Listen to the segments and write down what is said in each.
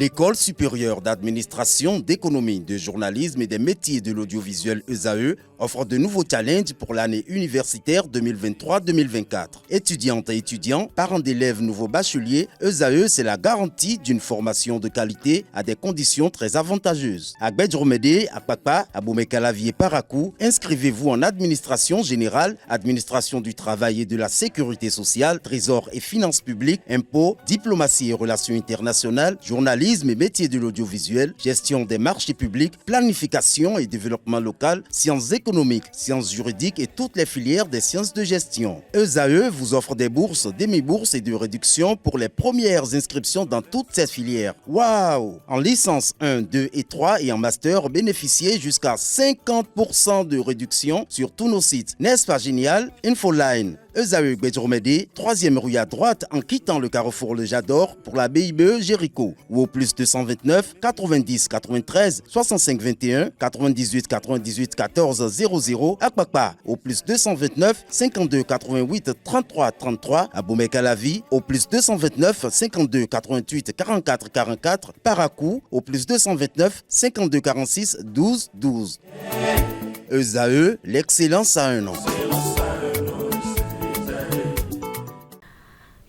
L'École supérieure d'administration, d'économie, de journalisme et des métiers de l'audiovisuel ESAE offre de nouveaux challenges pour l'année universitaire 2023-2024. Étudiantes et étudiants, parents d'élèves nouveaux bacheliers, ESAE, c'est la garantie d'une formation de qualité à des conditions très avantageuses. À Gbedjromede, à Papa, à Boumekalavi et Parakou, inscrivez-vous en administration générale, administration du travail et de la sécurité sociale, trésor et finances publiques, impôts, diplomatie et relations internationales, journalisme et métiers de l'audiovisuel, gestion des marchés publics, planification et développement local, sciences économiques, sciences juridiques et toutes les filières des sciences de gestion. ESAE vous offre des bourses, demi-bourses et de réductions pour les premières inscriptions dans toutes ces filières. Waouh! En licence 1, 2 et 3 et en master, bénéficiez jusqu'à 50% de réduction sur tous nos sites. N'est-ce pas génial? Infoline. ESAE Gbedjromede, 3e rue à droite en quittant le carrefour Le Jador pour la BIBE Jéricho ou au plus 229 90 93 65 21 98 98 14 00 à Kpakpa au plus 229 52 88 33 33 à Boumekalavi au plus 229 52 88 44 44 Parakou au plus 229 52 46 12 12. ESAE, l'excellence à un an.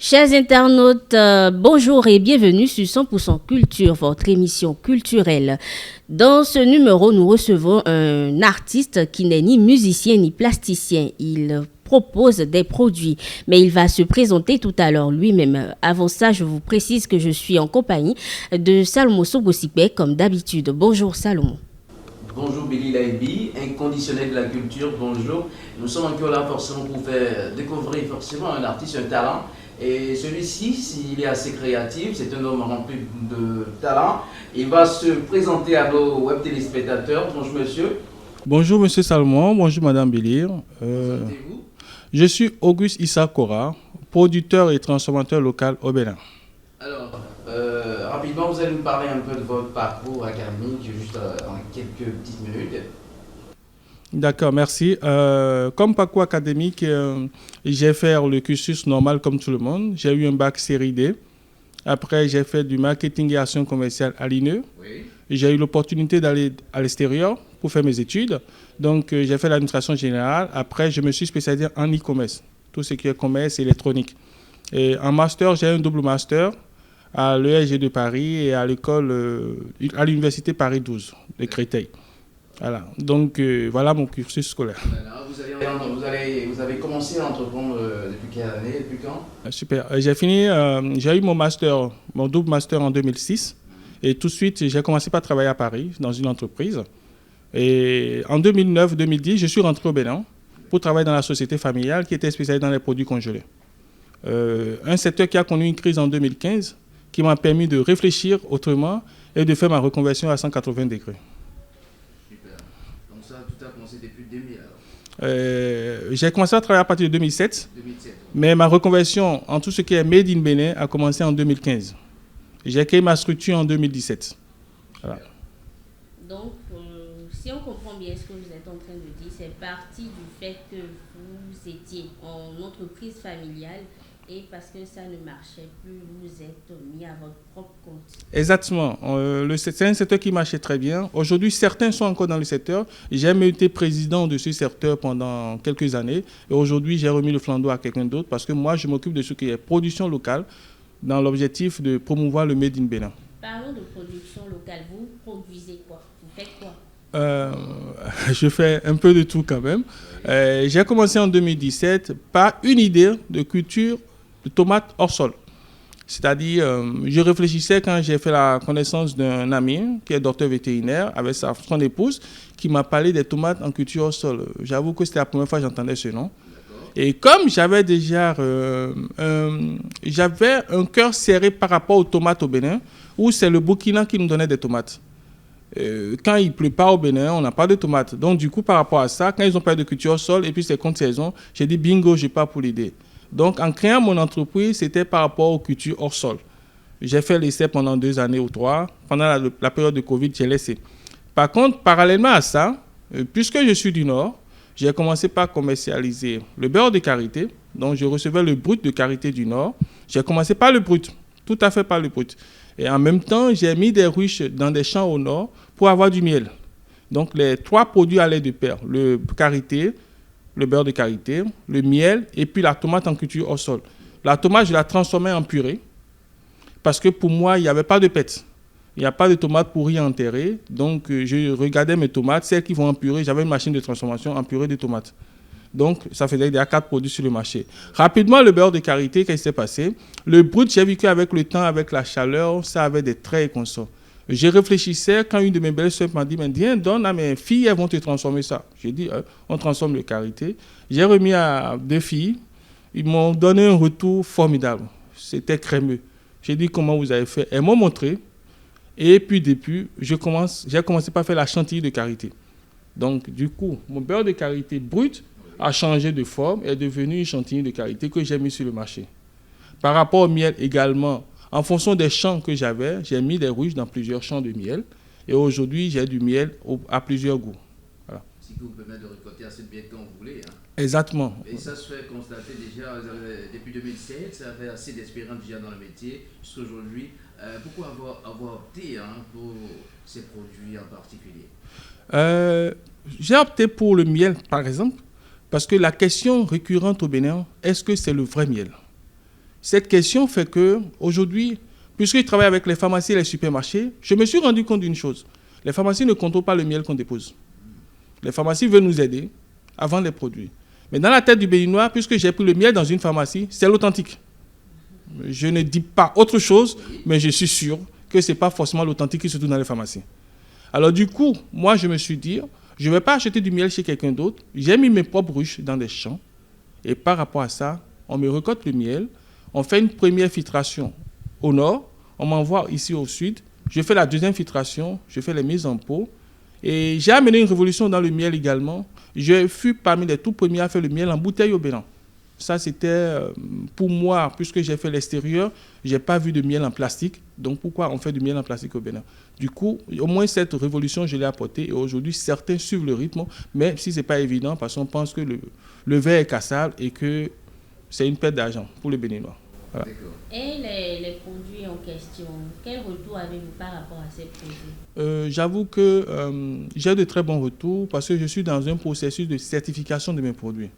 Chers internautes, bonjour et bienvenue sur 100% Culture, votre émission culturelle. Dans ce numéro, nous recevons un artiste qui n'est ni musicien ni plasticien. Il propose des produits, mais il va se présenter tout à l'heure lui-même. Avant ça, je vous précise que je suis en compagnie de Salomon Sobosikbe, comme d'habitude. Bonjour Salomon. Bonjour Billy Laibi, inconditionnel de la culture, bonjour. Nous sommes encore là forcément pour faire découvrir forcément un artiste, un talent. Et celui-ci, s'il est assez créatif, c'est un homme rempli de talent. Il va se présenter à nos web téléspectateurs. Bonjour monsieur. Bonjour monsieur Salomon, bonjour madame Bélir. Je suis Auguste Issa Kora, producteur et transformateur local au Bénin. Alors, rapidement, vous allez nous parler un peu de votre parcours académique, juste en quelques petites minutes. D'accord, merci. Comme parcours académique, j'ai fait le cursus normal comme tout le monde. J'ai eu un bac série D. Après, j'ai fait du marketing et action commerciale à l'INE. Oui. J'ai eu l'opportunité d'aller à l'extérieur pour faire mes études. Donc, j'ai fait l'administration générale. Après, je me suis spécialisé en e-commerce, tout ce qui est commerce électronique. Et en master, j'ai un double master à l'ESG de Paris et à l'école, à l'université Paris 12 de Créteil. Voilà, donc voilà mon cursus scolaire. Vous avez commencé à entreprendre depuis quelle année, depuis quand? Super, j'ai eu mon double master en 2006 et tout de suite j'ai commencé par travailler à Paris dans une entreprise. Et en 2009-2010, je suis rentré au Bénin pour travailler dans la société familiale qui était spécialisée dans les produits congelés. Un secteur qui a connu une crise en 2015 qui m'a permis de réfléchir autrement et de faire ma reconversion à 180 degrés. Tout a commencé depuis 2000 alors. J'ai commencé à travailler à partir de 2007, mais ma reconversion en tout ce qui est Made in Bénin a commencé en 2015. J'ai créé ma structure en 2017. Voilà. Donc, si on comprend bien ce que vous êtes en train de dire, c'est parti du fait que vous étiez en entreprise familiale et parce que ça ne marchait plus, vous êtes mis à votre propre compte. Exactement. C'est un secteur qui marchait très bien. Aujourd'hui, certains sont encore dans le secteur. J'ai même été président de ce secteur pendant quelques années. Et aujourd'hui, j'ai remis le flambeau à quelqu'un d'autre parce que moi, je m'occupe de ce qui est production locale dans l'objectif de promouvoir le Made in Bénin. Parlons de production locale. Vous produisez quoi? Vous faites quoi? Je fais un peu de tout quand même. J'ai commencé en 2017 par une idée de culture de tomates hors sol. C'est-à-dire, je réfléchissais quand j'ai fait la connaissance d'un ami qui est docteur vétérinaire avec son épouse qui m'a parlé des tomates en culture hors sol. J'avoue que c'était la première fois que j'entendais ce nom. Et comme j'avais déjà j'avais un cœur serré par rapport aux tomates au Bénin, où c'est le Burkina qui nous donnait des tomates. Quand il ne pleut pas au Bénin, on n'a pas de tomates. Donc du coup, par rapport à ça, quand ils ont parlé de culture hors sol et puis c'est contre saison, j'ai dit bingo, je pars pour l'idée. Donc, en créant mon entreprise, c'était par rapport aux cultures hors sol. J'ai fait l'essai pendant 2 années ou 3. Pendant la période de Covid, j'ai laissé. Par contre, parallèlement à ça, puisque je suis du Nord, j'ai commencé par commercialiser le beurre de karité. Donc, je recevais le brut de karité du Nord. J'ai commencé par le brut. tout à fait par le brut. Et en même temps, j'ai mis des ruches dans des champs au nord pour avoir du miel. Donc, les 3 produits allaient de pair. Le karité, le beurre de karité, le miel et puis la tomate en culture au sol. La tomate, je la transformais en purée parce que pour moi, il n'y avait pas de pète. Il n'y a pas de tomates pourries à enterrer. Donc, je regardais mes tomates, celles qui vont en purée. J'avais une machine de transformation en purée de tomates. Donc, ça faisait déjà 4 produits sur le marché. Rapidement, le beurre de karité, qu'est-ce qui s'est passé? Le brut, j'ai vu qu'avec le temps, avec la chaleur, ça avait des traits et consorts. Je réfléchissais quand une de mes belles-sœurs m'a dit, viens, donne à mes filles, elles vont te transformer ça. J'ai dit, on transforme le karité. J'ai remis à 2 filles. Ils m'ont donné un retour formidable. C'était crémeux. J'ai dit, comment vous avez fait? Elles m'ont montré. Et puis, depuis, j'ai commencé par faire la chantilly de karité. Donc, du coup, mon beurre de karité brut a changé de forme et est devenu une chantilly de karité que j'ai mis sur le marché. Par rapport au miel également, en fonction des champs que j'avais, j'ai mis des ruches dans plusieurs champs de miel. Et aujourd'hui, j'ai du miel à plusieurs goûts. Voilà. Ce qui vous permet de récolter assez de miel quand vous voulez. Hein. Exactement. Et ça se fait constater déjà depuis 2007, ça fait assez d'expérience déjà dans le métier jusqu'à aujourd'hui. Pourquoi avoir opté pour ces produits en particulier? J'ai opté pour le miel, par exemple, parce que la question récurrente au Bénin, est-ce que c'est le vrai miel? Cette question fait qu'aujourd'hui, puisque je travaille avec les pharmacies et les supermarchés, je me suis rendu compte d'une chose. Les pharmacies ne contrôlent pas le miel qu'on dépose. Les pharmacies veulent nous aider à vendre les produits. Mais dans la tête du Béninois, puisque j'ai pris le miel dans une pharmacie, c'est l'authentique. Je ne dis pas autre chose, mais je suis sûr que ce n'est pas forcément l'authentique qui se trouve dans les pharmacies. Alors du coup, moi je me suis dit, je ne vais pas acheter du miel chez quelqu'un d'autre. J'ai mis mes propres ruches dans des champs. Et par rapport à ça, on me récolte le miel. On fait une première filtration au nord. On m'envoie ici au sud. Je fais la deuxième filtration. Je fais les mises en pot. Et j'ai amené une révolution dans le miel également. Je fus parmi les tout premiers à faire le miel en bouteille au Bénin. Ça, c'était pour moi, puisque j'ai fait l'extérieur, je n'ai pas vu de miel en plastique. Donc, pourquoi on fait du miel en plastique au Bénin? Du coup, au moins cette révolution, je l'ai apportée. Et aujourd'hui, certains suivent le rythme, même si ce n'est pas évident, parce qu'on pense que le verre est cassable et que c'est une perte d'argent pour le Béninois. Voilà. Et les produits en question, quel retour avez-vous par rapport à ces produits? J'avoue que j'ai de très bons retours parce que je suis dans un processus de certification de mes produits.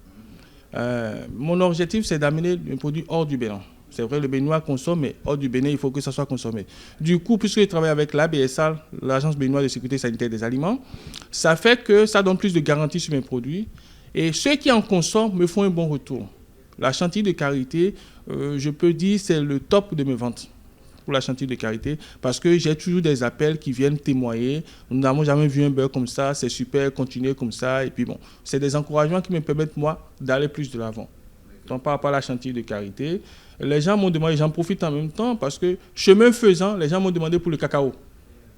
Mon objectif, c'est d'amener mes produits hors du Bénin. C'est vrai, le Béninois consomme, mais hors du Bénin, il faut que ça soit consommé. Du coup, puisque je travaille avec l'ABSA, l'Agence béninoise de sécurité sanitaire des aliments, ça fait que ça donne plus de garanties sur mes produits. Et ceux qui en consomment me font un bon retour. La chantilly de karité, je peux dire, c'est le top de mes ventes pour la chantilly de karité, parce que j'ai toujours des appels qui viennent témoigner. Nous n'avons jamais vu un beurre comme ça, c'est super, continuez comme ça. Et puis bon, c'est des encouragements qui me permettent, moi, d'aller plus de l'avant. Donc par rapport à la chantilly de karité, les gens m'ont demandé, j'en profite en même temps, parce que chemin faisant, les gens m'ont demandé pour le cacao.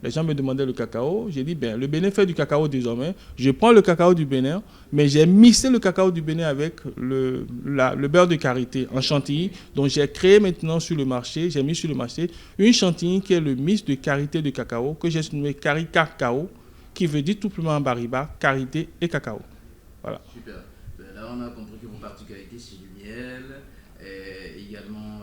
Les gens me demandaient le cacao. J'ai dit, le Bénin fait du cacao désormais. Je prends le cacao du Bénin, mais j'ai mixé le cacao du Bénin avec le beurre de karité en chantilly. Donc, j'ai créé maintenant sur le marché, j'ai mis sur le marché une chantilly qui est le mix de karité de cacao, que j'ai nommé Kari Cacao, qui veut dire tout simplement en bariba, karité et cacao. Voilà. Super. Là, on a compris que vos particularités, c'est du miel, et également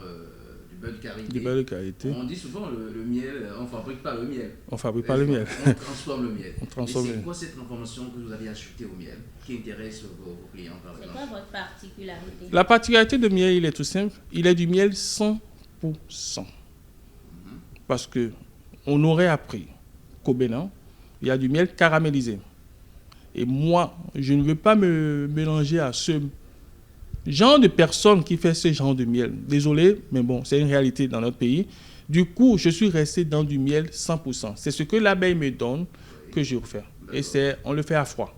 du beurre de karité. On dit souvent le miel, on ne fabrique pas le miel. On ne fabrique pas le miel. On transforme le miel. Et c'est quoi cette transformation que vous avez ajoutée au miel qui intéresse vos clients par exemple? C'est quoi votre particularité? La particularité de miel, il est tout simple. Il est du miel 100%. Parce qu'on aurait appris qu'au Bénin, il y a du miel caramélisé. Et moi, je ne veux pas me mélanger à ce genre de personne qui fait ce genre de miel. Désolé, mais bon, c'est une réalité dans notre pays. Du coup, je suis resté dans du miel 100%. C'est ce que l'abeille me donne que je refais. Et on le fait à froid.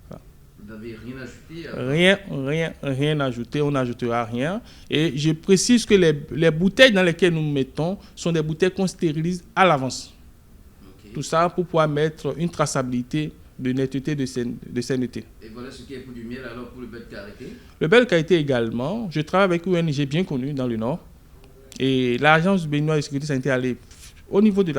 Voilà. Vous n'avez rien ajouté? Rien ajouté. On n'ajoutera rien. Et je précise que les bouteilles dans lesquelles nous mettons sont des bouteilles qu'on stérilise à l'avance. Okay. Tout ça pour pouvoir mettre une traçabilité de netteté, de sainteté. Et voilà ce qui est pour du miel, alors pour le beurre de karité? Le beurre de karité également. Je travaille avec une ONG bien connue dans le Nord. Et l'Agence béninoise de sécurité sanitaire, au niveau de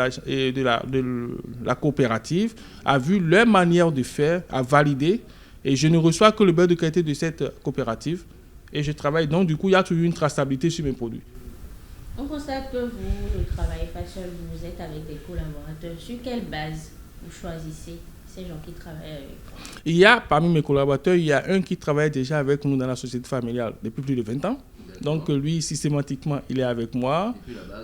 la coopérative, a vu leur manière de faire, a validé. Et je ne reçois que le beurre de karité de cette coopérative. Et je travaille. Donc, du coup, il y a toujours une traçabilité sur mes produits. On constate que vous ne travaillez pas seul, vous êtes avec des collaborateurs. Sur quelle base vous choisissez ces gens qui travaillent avec vous? Il y a, parmi mes collaborateurs, il y a un qui travaille déjà avec nous dans la société familiale depuis plus de 20 ans. Donc lui, systématiquement, il est avec moi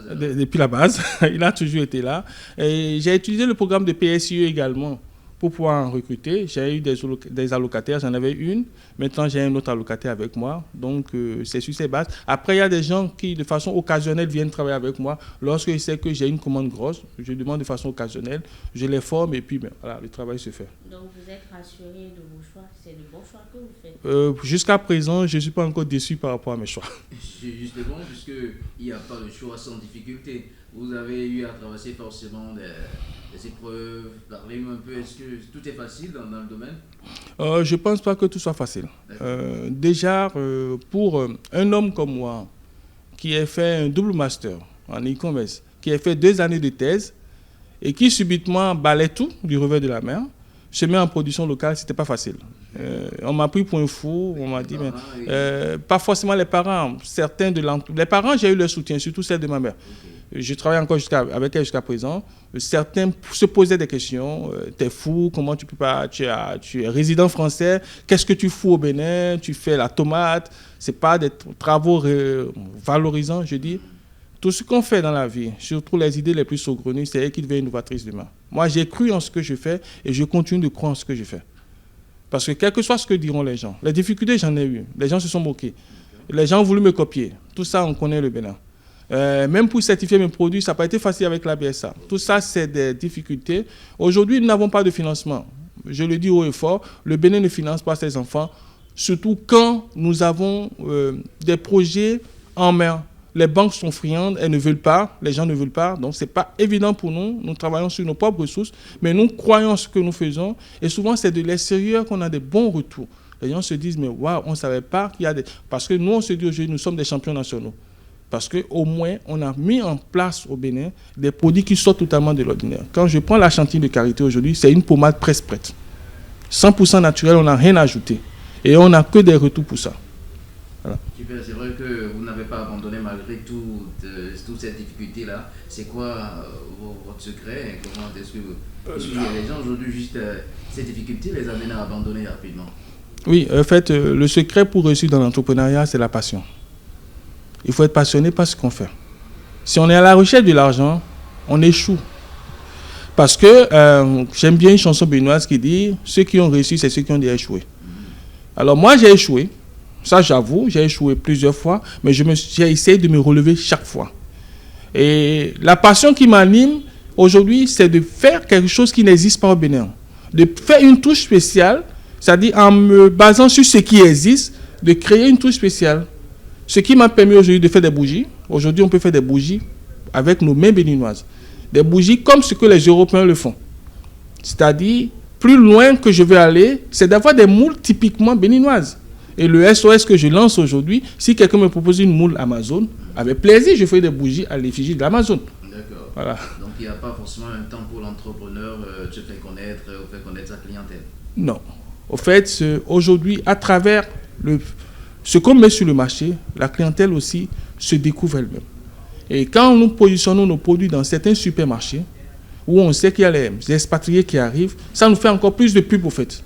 depuis la base. Il a toujours été là. Et j'ai utilisé le programme de PSE également pour pouvoir en recruter. J'ai eu des allocataires, j'en avais une. Maintenant, j'ai un autre allocataire avec moi. Donc, c'est sur ces bases. Après, il y a des gens qui, de façon occasionnelle, viennent travailler avec moi. Lorsque je sais que j'ai une commande grosse, je demande de façon occasionnelle, je les forme et puis voilà, le travail se fait. Donc, vous êtes rassuré de vos choix. C'est le bon choix que vous faites? Jusqu'à présent, je ne suis pas encore déçu par rapport à mes choix. Justement, puisqu'il n'y a pas de choix sans difficulté. Vous avez eu à traverser forcément des épreuves. Parlez-nous un peu, est-ce que tout est facile dans le domaine? Je ne pense pas que tout soit facile. Déjà, pour un homme comme moi, qui a fait un double master en e-commerce, qui a fait 2 années de thèse, et qui subitement balaie tout du revers de la mer, se met en production locale, ce n'était pas facile. On m'a pris pour un fou, on m'a dit, mais, pas forcément les parents, certains de l'entourage. Les parents, j'ai eu leur soutien, surtout celle de ma mère. Je travaille encore avec elle jusqu'à présent. Certains se posaient des questions. T'es fou, comment tu peux pas... Tu es résident français, qu'est-ce que tu fous au Bénin? Tu fais la tomate. Ce n'est pas des travaux valorisants, je dis. Tout ce qu'on fait dans la vie, surtout les idées les plus saugrenues, c'est elle qui devient innovatrice demain. Moi, j'ai cru en ce que je fais et je continue de croire en ce que je fais. Parce que quel que soit ce que diront les gens, les difficultés, j'en ai eu. Les gens se sont moqués. Les gens ont voulu me copier. Tout ça, on connaît le Bénin. Même pour certifier mes produits, ça n'a pas été facile avec la BSA. Tout ça, c'est des difficultés. Aujourd'hui, nous n'avons pas de financement. Je le dis haut et fort, le Bénin ne finance pas ses enfants, surtout quand nous avons des projets en mer. Les banques sont friandes, elles ne veulent pas, les gens ne veulent pas, donc ce n'est pas évident pour nous. Nous travaillons sur nos propres ressources, mais nous croyons en ce que nous faisons. Et souvent, c'est de l'extérieur qu'on a des bons retours. Les gens se disent, mais waouh, on ne savait pas qu'il y a des... Parce que nous, on se dit aujourd'hui, nous sommes des champions nationaux. Parce qu'au moins, on a mis en place au Bénin des produits qui sortent totalement de l'ordinaire. Quand je prends la chantilly de karité aujourd'hui, c'est une pommade presque prête. 100% naturelle, on n'a rien ajouté. Et on n'a que des retours pour ça. Voilà. Super, c'est vrai que vous n'avez pas abandonné malgré toutes ces difficultés-là. C'est quoi votre secret? Comment est-ce que les gens aujourd'hui, juste ces difficultés les amènent à abandonner rapidement? Oui, en fait, le secret pour réussir dans l'entrepreneuriat, c'est la passion. Il faut être passionné par ce qu'on fait. Si on est à la recherche de l'argent, on échoue. Parce que j'aime bien une chanson béninoise qui dit « Ceux qui ont réussi, c'est ceux qui ont déjà échoué ». Alors moi, j'ai échoué. Ça, j'avoue, j'ai échoué plusieurs fois, mais j'ai essayé de me relever chaque fois. Et la passion qui m'anime aujourd'hui, c'est de faire quelque chose qui n'existe pas au Bénin. De faire une touche spéciale, c'est-à-dire en me basant sur ce qui existe, de créer une touche spéciale. Ce qui m'a permis aujourd'hui de faire des bougies. Aujourd'hui, on peut faire des bougies avec nos mains béninoises. Des bougies comme ce que les Européens le font. C'est-à-dire, plus loin que je veux aller, c'est d'avoir des moules typiquement béninoises. Et le SOS que je lance aujourd'hui, si quelqu'un me propose une moule Amazon, avec plaisir, je fais des bougies à l'effigie de l'Amazon. D'accord. Voilà. Donc, il n'y a pas forcément un temps pour l'entrepreneur de se faire connaître, faire connaître sa clientèle. Non. Au fait, aujourd'hui, à travers ce qu'on met sur le marché, la clientèle aussi se découvre elle-même. Et quand nous positionnons nos produits dans certains supermarchés, où on sait qu'il y a les expatriés qui arrivent, ça nous fait encore plus de pub au fait.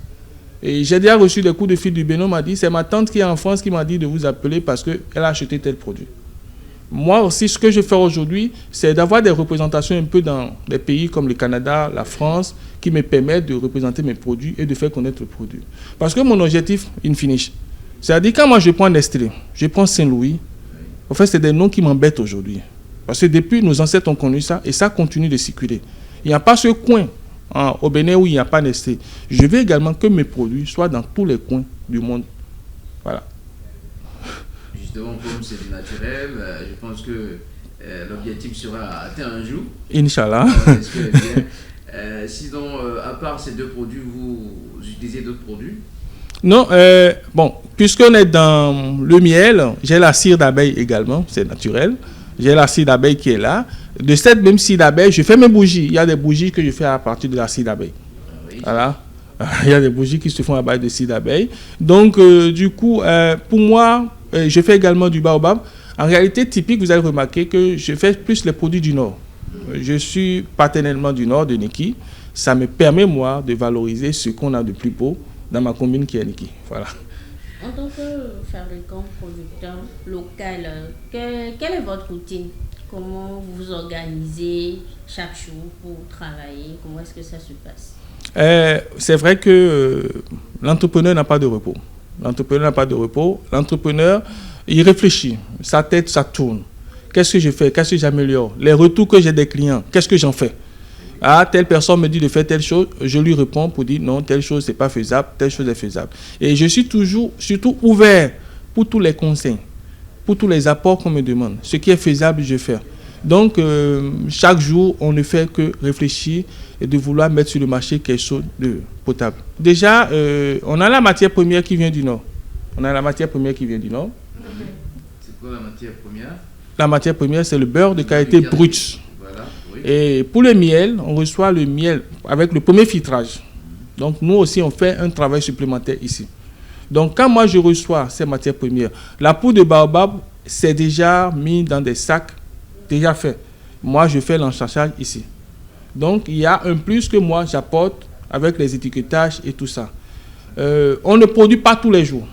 Et j'ai déjà reçu des coups de fil du Bénin, m'a dit, c'est ma tante qui est en France qui m'a dit de vous appeler parce qu'elle a acheté tel produit. Moi aussi, ce que je fais aujourd'hui, c'est d'avoir des représentations un peu dans des pays comme le Canada, la France, qui me permettent de représenter mes produits et de faire connaître le produit. Parce que mon objectif, in finish, c'est-à-dire quand moi je prends Nestlé, je prends Saint-Louis, en fait c'est des noms qui m'embêtent aujourd'hui. Parce que depuis, nos ancêtres ont connu ça et ça continue de circuler. Il n'y a pas ce coin au Bénin où il n'y a pas Nestlé. Je veux également que mes produits soient dans tous les coins du monde. Voilà. Justement, comme c'est du naturel, je pense que l'objectif sera atteint un jour. Inch'Allah. Sinon, à part ces deux produits, vous utilisez d'autres produits? Non, bon, puisqu'on est dans le miel, j'ai la cire d'abeille également, c'est naturel. J'ai la cire d'abeille qui est là. De cette même cire d'abeille, je fais mes bougies. Il y a des bougies que je fais à partir de la cire d'abeille. Oui. Voilà. Il y a des bougies qui se font à base de cire d'abeille. Donc, du coup, pour moi, je fais également du baobab. En réalité, typique, vous allez remarquer que je fais plus les produits du Nord. Je suis paternellement du Nord, de Niki. Ça me permet, moi, de valoriser ce qu'on a de plus beau dans ma commune qui est Niki. Voilà. En tant que fabricant, producteur local, quelle est votre routine? Comment vous organisez chaque jour pour travailler? Comment est-ce que ça se passe? C'est vrai que l'entrepreneur n'a pas de repos. L'entrepreneur n'a pas de repos. L'entrepreneur, il réfléchit. Sa tête, ça tourne. Qu'est-ce que je fais? Qu'est-ce que j'améliore? Les retours que j'ai des clients, qu'est-ce que j'en fais? Ah, telle personne me dit de faire telle chose, je lui réponds pour dire non, telle chose c'est pas faisable, telle chose est faisable. Et je suis surtout ouvert pour tous les conseils, pour tous les apports qu'on me demande. Ce qui est faisable, je fais. Donc, chaque jour, on ne fait que réfléchir et de vouloir mettre sur le marché quelque chose de potable. Déjà, on a la matière première qui vient du Nord. C'est quoi la matière première? La matière première, c'est le beurre de qualité brut. Voilà, oui. Et pour le miel, on reçoit le miel avec le premier filtrage. Donc, nous aussi, on fait un travail supplémentaire ici. Donc, quand moi, je reçois ces matières premières, la poudre de baobab, c'est déjà mis dans des sacs, déjà fait. Moi, je fais l'enchachage ici. Donc, il y a un plus que moi, j'apporte avec les étiquetages et tout ça. On ne produit pas tous les jours.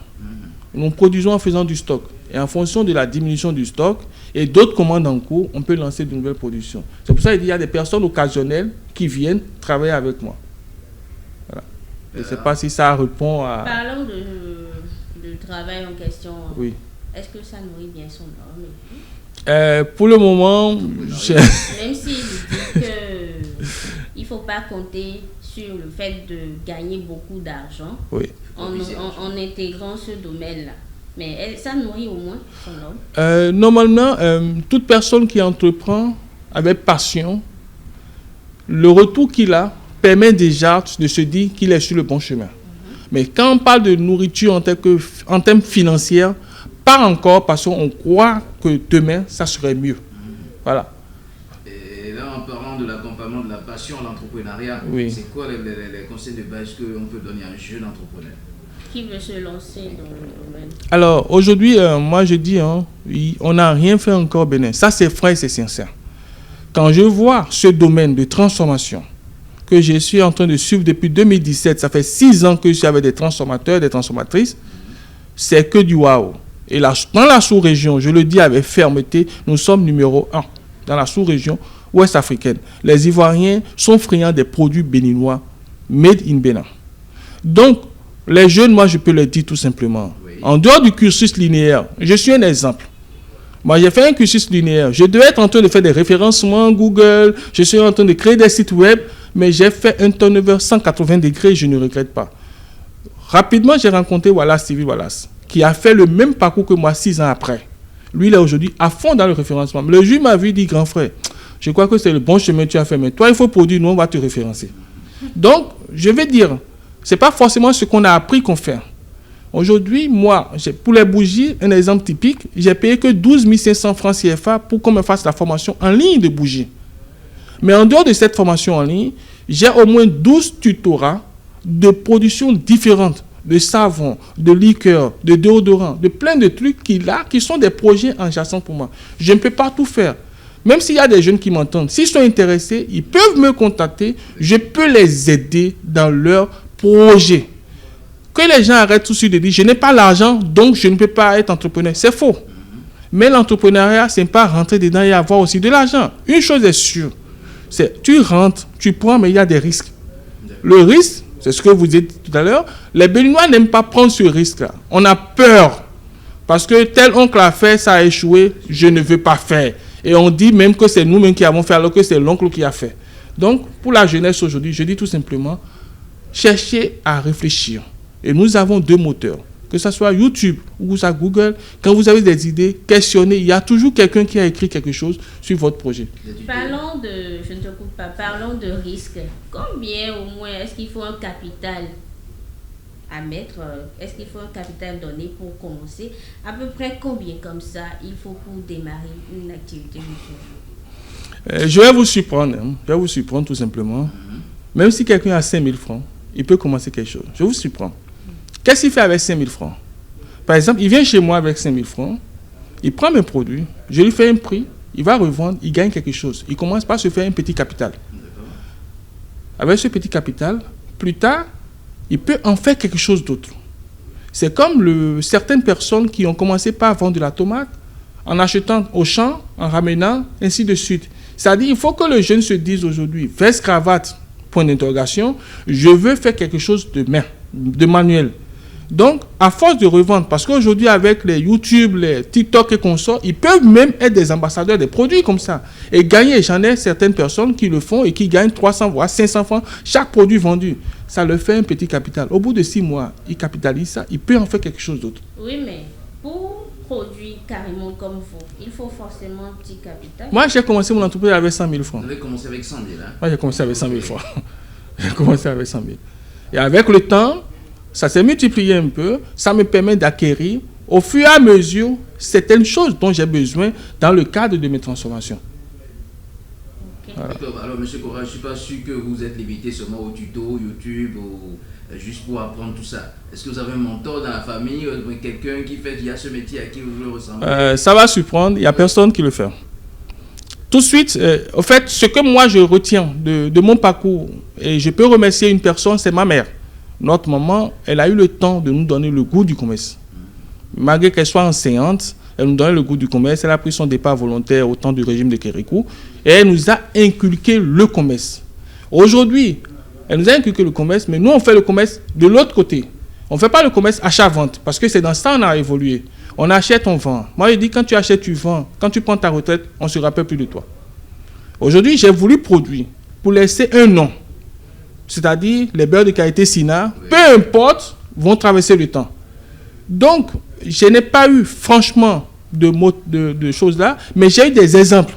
Nous produisons en faisant du stock. Et en fonction de la diminution du stock et d'autres commandes en cours, on peut lancer de nouvelles productions. C'est pour ça qu'il y a des personnes occasionnelles qui viennent travailler avec moi. Voilà. Je ne sais pas si ça répond à... Parlons de travail en question. Oui. Est-ce que ça nourrit bien son homme? Pour le moment... Même s'il dit qu'il ne faut pas compter sur le fait de gagner beaucoup d'argent en intégrant ce domaine-là. Mais ça nourrit au moins son homme. Normalement, toute personne qui entreprend avec passion, le retour qu'il a permet déjà de se dire qu'il est sur le bon chemin. Mais quand on parle de nourriture en termes financiers, pas encore, parce qu'on croit que demain, ça serait mieux. Voilà. Et là, en parlant de l'accompagnement de la passion à l'entrepreneuriat, c'est quoi les conseils de base qu'on peut donner à un jeune entrepreneur qui veut se lancer dans le domaine? Alors, aujourd'hui, moi, je dis, on n'a rien fait encore, Bénin. Ça, c'est vrai et c'est sincère. Quand je vois ce domaine de transformation que je suis en train de suivre depuis 2017, ça fait 6 ans que je suis avec des transformateurs, des transformatrices, c'est que du waouh. Et là, dans la sous-région, je le dis avec fermeté, nous sommes numéro 1 dans la sous-région ouest africaine. Les Ivoiriens sont friands des produits béninois made in Bénin. Donc, les jeunes, moi, je peux le dire tout simplement. En dehors du cursus linéaire, je suis un exemple. Moi, j'ai fait un cursus linéaire. Je devais être en train de faire des référencements Google. Je suis en train de créer des sites web. Mais j'ai fait un turnover 180 degrés. Je ne regrette pas. Rapidement, j'ai rencontré Wallace Civil Wallace, qui a fait le même parcours que moi 6 ans après. Lui, il est aujourd'hui à fond dans le référencement. Le juge m'a vu, dit, grand frère, je crois que c'est le bon chemin que tu as fait. Mais toi, il faut produire, nous, on va te référencer. Donc, je vais dire, ce n'est pas forcément ce qu'on a appris qu'on fait. Aujourd'hui, moi, pour les bougies, un exemple typique, j'ai payé que 12 500 francs CFA pour qu'on me fasse la formation en ligne de bougies. Mais en dehors de cette formation en ligne, j'ai au moins 12 tutorats de productions différentes, de savon, de liqueurs, de déodorants, de plein de trucs qui sont des projets adjacents pour moi. Je ne peux pas tout faire. Même s'il y a des jeunes qui m'entendent, s'ils sont intéressés, ils peuvent me contacter, je peux les aider dans leur projet. Que les gens arrêtent tout de suite de dire, je n'ai pas l'argent, donc je ne peux pas être entrepreneur. C'est faux. Mais l'entrepreneuriat, ce n'est pas rentrer dedans et avoir aussi de l'argent. Une chose est sûre, c'est tu rentres, tu prends, mais il y a des risques. Le risque, c'est ce que vous dites tout à l'heure, les Béninois n'aiment pas prendre ce risque-là. On a peur. Parce que tel oncle a fait, ça a échoué, je ne veux pas faire. Et on dit même que c'est nous-mêmes qui avons fait, alors que c'est l'oncle qui a fait. Donc, pour la jeunesse aujourd'hui, je dis tout simplement, cherchez à réfléchir. Et nous avons 2 moteurs, que ce soit YouTube ou ça Google. Quand vous avez des idées, questionnez. Il y a toujours quelqu'un qui a écrit quelque chose sur votre projet. Parlons de, je ne te coupe pas, parlons de risque. Combien au moins est-ce qu'il faut un capital à mettre? Est-ce qu'il faut un capital donné pour commencer? À peu près combien comme ça il faut pour démarrer une activité de je vais vous surprendre. Je vais vous surprendre tout simplement. Même si quelqu'un a 5 000 francs, il peut commencer quelque chose. Je vous surprends. Qu'est-ce qu'il fait avec 5 000 francs? Par exemple, il vient chez moi avec 5 000 francs. Il prend mes produits, je lui fais un prix, il va revendre, il gagne quelque chose. Il commence par se faire un petit capital. Avec ce petit capital, plus tard, il peut en faire quelque chose d'autre. C'est comme certaines personnes qui ont commencé par vendre de la tomate, en achetant au champ, en ramenant, ainsi de suite. C'est-à-dire, il faut que le jeune se dise aujourd'hui, veste, cravate, point d'interrogation, je veux faire quelque chose de main, de manuel. Donc, à force de revendre, parce qu'aujourd'hui, avec les YouTube, les TikTok et consorts, ils peuvent même être des ambassadeurs des produits comme ça. Et gagner, j'en ai certaines personnes qui le font et qui gagnent 300 voire 500 francs chaque produit vendu. Ça leur fait un petit capital. Au bout de 6 mois, ils capitalisent ça, ils peuvent en faire quelque chose d'autre. Oui, mais pour produire carrément comme vous, il faut forcément un petit capital. Moi, j'ai commencé mon entreprise avec 100 000 francs. Vous avez commencé avec 100 000, hein? Moi, j'ai commencé avec 100 000 francs. J'ai commencé avec 100 000. Et avec le temps, ça s'est multiplié un peu. Ça me permet d'acquérir, au fur et à mesure, certaines choses dont j'ai besoin dans le cadre de mes transformations. Okay. Voilà. Alors, M. Cora, je ne suis pas sûr que vous êtes limité seulement au tuto, YouTube, ou juste pour apprendre tout ça. Est-ce que vous avez un mentor dans la famille, quelqu'un qui fait, il y a ce métier à qui vous voulez ressembler? Ça va surprendre, il n'y a personne qui le fait. Tout de suite, au fait, ce que moi je retiens de mon parcours, et je peux remercier une personne, c'est ma mère. Notre maman, elle a eu le temps de nous donner le goût du commerce. Malgré qu'elle soit enseignante, elle nous donnait le goût du commerce. Elle a pris son départ volontaire au temps du régime de Kérékou et elle nous a inculqué le commerce. Aujourd'hui, elle nous a inculqué le commerce, mais nous, on fait le commerce de l'autre côté. On ne fait pas le commerce achat-vente, parce que c'est dans ça qu'on a évolué. On achète, on vend. Moi, je dis, quand tu achètes, tu vends. Quand tu prends ta retraite, on ne se rappelle plus de toi. Aujourd'hui, j'ai voulu produire pour laisser un nom. C'est-à-dire, les beurres de qualité Sina, peu importe, vont traverser le temps. Donc, je n'ai pas eu, franchement, de choses là, mais j'ai eu des exemples.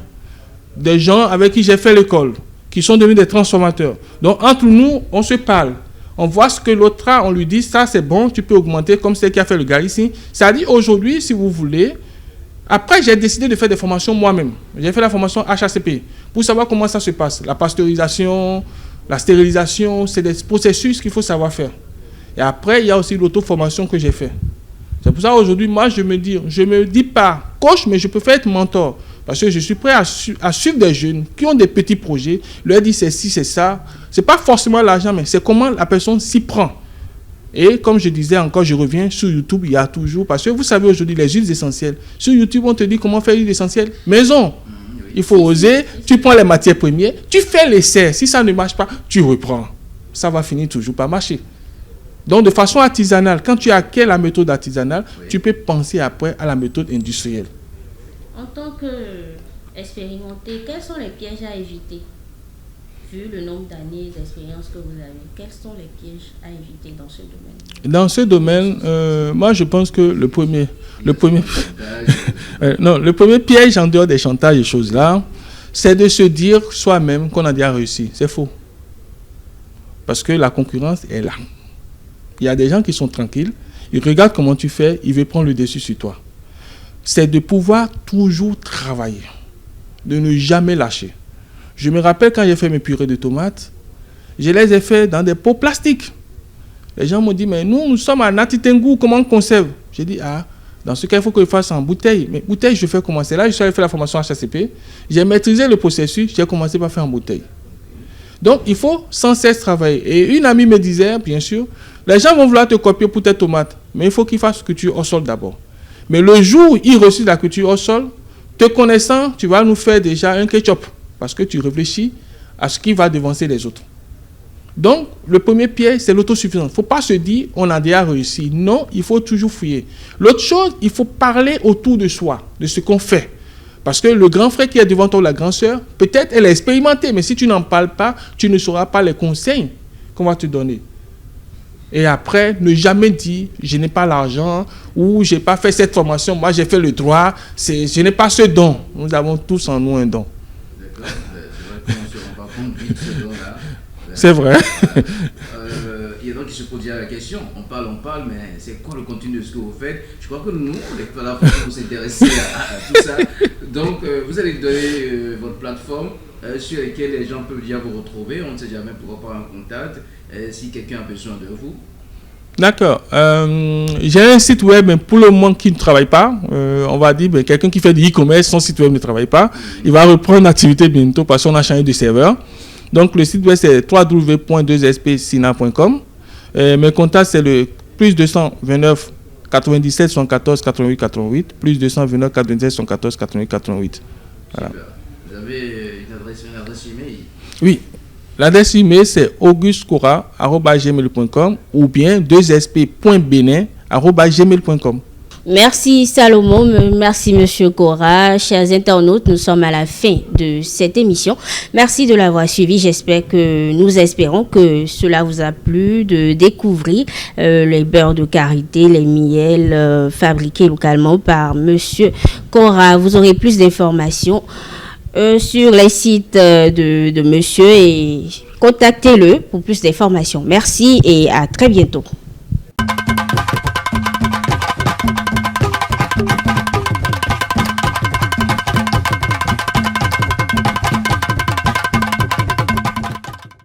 Des gens avec qui j'ai fait l'école, qui sont devenus des transformateurs. Donc, entre nous, on se parle. On voit ce que l'autre a, on lui dit, ça c'est bon, tu peux augmenter, comme c'est qui a fait le gars ici. C'est-à-dire, aujourd'hui, si vous voulez, après, j'ai décidé de faire des formations moi-même. J'ai fait la formation HACP pour savoir comment ça se passe. La pasteurisation, la stérilisation, c'est des processus qu'il faut savoir faire. Et après, il y a aussi l'auto-formation que j'ai fait. C'est pour ça aujourd'hui, moi, je me dis pas coach, mais je préfère être mentor. Parce que je suis prêt à suivre des jeunes qui ont des petits projets, leur dire c'est ci, c'est ça. Ce n'est pas forcément l'argent, mais c'est comment la personne s'y prend. Et comme je disais encore, je reviens sur YouTube, il y a toujours, parce que vous savez aujourd'hui les huiles essentielles. Sur YouTube, on te dit comment faire l'huile essentielle maison. Il faut oser, tu prends les matières premières, tu fais l'essai. Si ça ne marche pas, tu reprends. Ça va finir toujours par marcher. Donc, de façon artisanale, quand tu acquiers la méthode artisanale, tu peux penser après à la méthode industrielle. En tant qu'expérimenté, quels sont les pièges à éviter? Vu le nombre d'années d'expérience que vous avez, quels sont les pièges à éviter dans ce domaine? Dans ce domaine, moi je pense que le premier piège en dehors des chantages et choses là, c'est de se dire soi-même qu'on a déjà réussi. C'est faux. Parce que la concurrence est là. Il y a des gens qui sont tranquilles, ils regardent comment tu fais, ils veulent prendre le dessus sur toi. C'est de pouvoir toujours travailler, de ne jamais lâcher. Je me rappelle quand j'ai fait mes purées de tomates, je les ai fait dans des pots plastiques. Les gens m'ont dit, mais nous sommes à Natitengu, comment on conserve? J'ai dit, dans ce cas, il faut que je fasse en bouteille. Mais bouteille, je fais comment? C'est là que je suis allé faire la formation HACP. J'ai maîtrisé le processus, j'ai commencé par faire en bouteille. Donc, il faut sans cesse travailler. Et une amie me disait, bien sûr, les gens vont vouloir te copier pour tes tomates, mais il faut qu'ils fassent culture au sol d'abord. Mais le jour où ils reçoivent la culture au sol, te connaissant, tu vas nous faire déjà un ketchup. Parce que tu réfléchis à ce qui va devancer les autres. Donc, le premier piège, c'est l'autosuffisance. Il ne faut pas se dire, on a déjà réussi. Non, il faut toujours fouiller. L'autre chose, il faut parler autour de soi, de ce qu'on fait. Parce que le grand frère qui est devant toi, la grande sœur, peut-être elle est expérimentée, mais si tu n'en parles pas, tu ne sauras pas les conseils qu'on va te donner. Et après, ne jamais dire, je n'ai pas l'argent, ou je n'ai pas fait cette formation, moi j'ai fait le droit, je n'ai pas ce don. Nous avons tous en nous un don. C'est vrai. Il y a d'autres qui se posent déjà la question. On parle, mais c'est quoi le contenu de ce que vous faites? Je crois que nous, les plateformes, vous nous intéressons à tout ça. Donc, vous allez donner votre plateforme sur laquelle les gens peuvent déjà vous retrouver. On ne sait jamais pourquoi pas en contact si quelqu'un a besoin de vous. D'accord. J'ai un site web, mais pour le moment qui ne travaille pas. On va dire, quelqu'un qui fait du e-commerce, son site web ne travaille pas. Il va reprendre l'activité bientôt parce qu'on a changé de serveur. Donc, le site web, c'est www.2spsina.com. Mes contacts, c'est le plus 229 97 74 88 88, plus 229 97 74 88 88. Voilà. Vous avez une adresse email? Oui. L'adresse email, c'est augustecora@gmail.com ou bien 2sp.benin@gmail.com. Merci Salomon, merci Monsieur Cora. Chers internautes, nous sommes à la fin de cette émission. Merci de l'avoir suivi. Nous espérons que cela vous a plu de découvrir les beurres de karité, les miels fabriqués localement par Monsieur Cora. Vous aurez plus d'informations sur les sites de monsieur et contactez-le pour plus d'informations. Merci et à très bientôt.